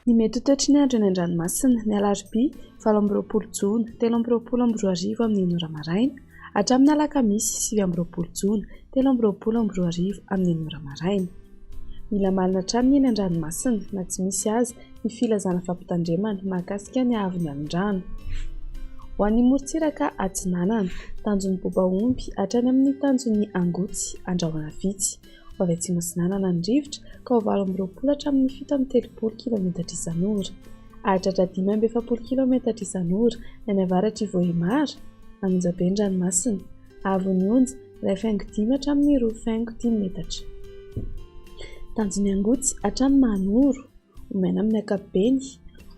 Ny mety ho toetry ny andro eny an-dranomasina ny alarobia 20 jona 13 amin'ny 1 ora maraina hatramin'ny alakamisy 20 jona 13 amin'ny 1 ora maraina. Mila malina hatrany eny an-dranomasina na tsy misy azy ny filazana fampitandremana mahakasika ny ahavon'ny alin-drano. Ho an'ny morontsiraka Atsinanana, tanjon'ny Bobaomby hatrany amin'ny tanjon'ny Angotsy, Andrahoana vitsy. Ho avy atsimo Atsinanana ny rivotra ka ho 20 hatramin'ny 7 kilometatra isan'ora. Aritratra 5 kilometatra isan'ora ny any avaratra Ivohimara, Anonjabe ny ranomasina. Havon'ny onja 1,5 hatramin'ny 2,5 metatra. Tanjon'ny Angotsy hatrany Manoro, Omena amin'ny ankapobeny.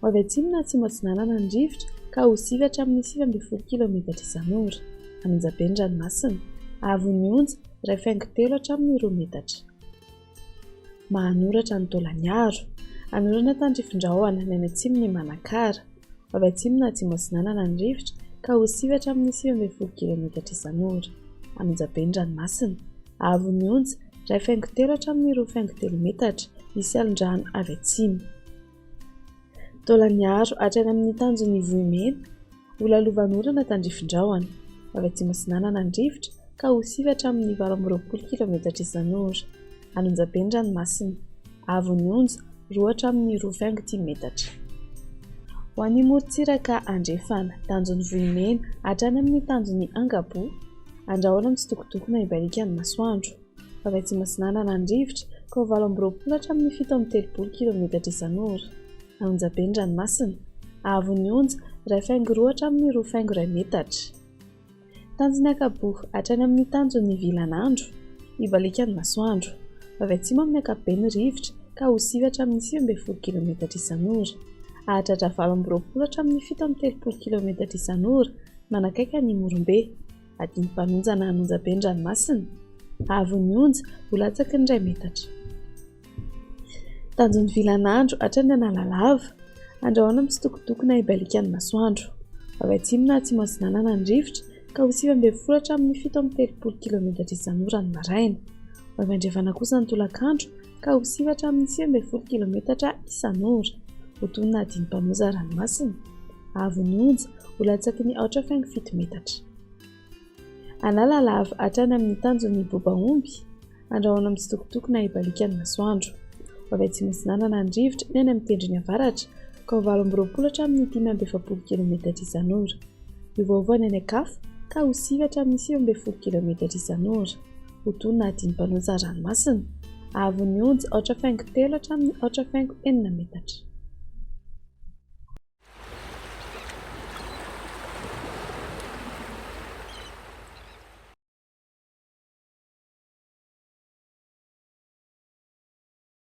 Ho avy atsimo na atsimo Atsinanana ny rivotra ka ho 9 hatramin'ny 9 kilometatra isan'ora. Anonjabe ny ranomasina. Havon'ny onja 1,5 hatramin'ny 2 metatra. Mahanoratra ny Taolagnaro. Anorana tandrifindrahoana ny any atsimo ny Manakara. Ho avy atsimo na atsimo Atsinanana ny rivotra ka ho 9 hatramin'ny 9 kilometatra isan'ora. Anonjabe ny ranomasina. Havon'ny onja 1,5 hatramin'ny 2,5 metatra. Misy alin-drano avy atsimo. Taolagnaro hatrany amin'ny tanjon'ny Vohimena. Ho lalovan'orana tandrifindrahoana. Ho avy atsimo Atsinanana ny rivotra ka ho 9 hatramin'ny 20 kilometatra isan'ora. Anonjabe ny ranomasina. Havon'ny onja 2 hatramin'ny 2,5 metatra. Ho an'ny morontsiraka Andrefana, tanjon'ny Vohimena hatrany amin'ny tanjon'ny Angabo. Andrahoana mitsitokotoko na ibalika ny masoandro. Ho avy atsimo Atsinanana ny rivotra ka ho 20 hatramin'ny 17 kilometatra isan'ora. Anonjabe ny ranomasina. Havon'ny onja 1,2 hatramin'ny 2,2 metatra. Tanjon'ny Akabo hatrany amin'ny tanjon'ny Vilanandro, ibalika ny masoandro. Ho avy atsimo amin'ny ankapobeny rivotra ka ho 9 hatramin'ny 19 kilometatra isan'ora. Aritratra 20 hatramin'ny 17 kilometatra isan'ora manakaiky ny Morombe. Adiny mpanonjana Anonjabe ny ranomasina. Havon'ny onja ho latsaky ny 2 metatra. Tanjon'ny Vilanandro hatrany Analalava. Andrahoana mitsitokotoko na ibalika ny masoandro. Ho avy atsimo na atsimo Atsinanana ny rivotra ka ho 9 hatramin'ny 17 kilometatra isan'ora ny maraina. Ho avy andrefana kosa ny tolakandro ka ho 9 hatramin'ny 19 kilometatra isan'ora. Ho toy ny adiny mpanoza ranomasina. Havon'ny onja ho latsaky ny 4,7 metatra. Analalava hatrany amin'ny tanjon'ny Bobaomby. Andrahoana mitsitokotoko na ibalika ny masoandro. Ho avy atsimo Atsinanana ny rivotra ny any amin'ny tendrony avaratra ka ho 20 hatramin'ny 15 kilometatra isan'ora. Iovaova ny any ankafa ka ho 9 hatramin'ny 17 kilometatra isan'ora. Ho toy ny adiny mpanoza ranomasina. Havon'ny onja 4,7 hatramin'ny 4,4 metatra.